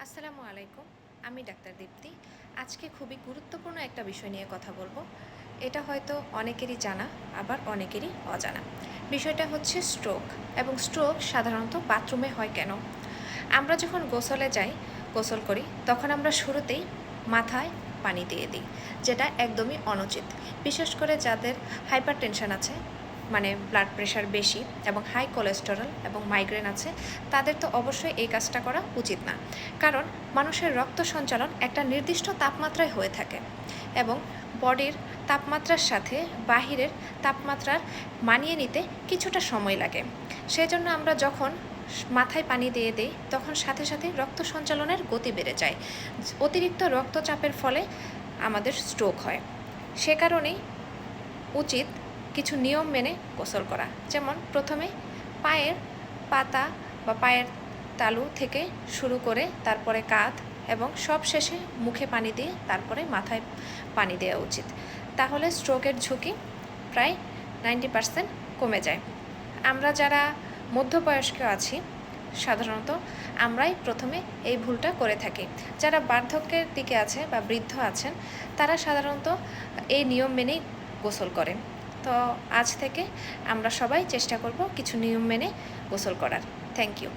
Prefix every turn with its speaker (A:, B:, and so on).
A: আসসালামু আলাইকুম। আমি ডাক্তার দীপ্তি। আজকে খুবই গুরুত্বপূর্ণ একটা বিষয় নিয়ে কথা বলবো। এটা হয়তো অনেকেরই জানা, আবার অনেকেরই অজানা। বিষয়টা হচ্ছে স্ট্রোক, এবং স্ট্রোক সাধারণত বাথরুমে হয় কেন? আমরা যখন গোসলে যাই, গোসল করি, তখন আমরা শুরুতেই মাথায় পানি দিয়ে দিই, যেটা একদমই অনুচিত। বিশেষ করে যাদের হাইপারটেনশন আছে, মানে ব্লাড প্রেশার বেশি এবং হাই কোলেস্টেরল এবং মাইগ্রেন আছে, তাদের তো অবশ্যই এই কাজটা করা উচিত না। কারণ মানুষের রক্ত সঞ্চালন একটা নির্দিষ্ট তাপমাত্রায় হয়ে থাকে, এবং বডির তাপমাত্রার সাথে বাহিরের তাপমাত্রার মানিয়ে নিতে কিছুটা সময় লাগে। সেজন্য আমরা যখন মাথায় পানি দিয়ে দিই, তখন সাথে সাথে রক্ত সঞ্চালনের গতি বেড়ে যায়। অতিরিক্ত রক্তচাপের ফলে আমাদের স্ট্রোক হয়। সে কারণেই উচিত কিছু নিয়ম মেনে গোসল করা। যেমন প্রথমে পায়ের পাতা বা পায়ের তালু থেকে শুরু করে তারপরে কাঁধ, এবং সব শেষে মুখে পানি দিয়ে তারপরে মাথায় পানি দেওয়া উচিত। তাহলে স্ট্রোকের ঝুঁকি প্রায় 90% কমে যায়। আমরা যারা মধ্যবয়স্ক আছি, সাধারণত আমরাই প্রথমে এই ভুলটা করে থাকি। যারা বার্ধক্যের দিকে আছে বা বৃদ্ধ আছেন, তারা সাধারণত এই নিয়ম মেনেই গোসল করে। তো আজ থেকে আমরা সবাই চেষ্টা করব কিছু নিয়ম মেনে গোসল করার। Thank you.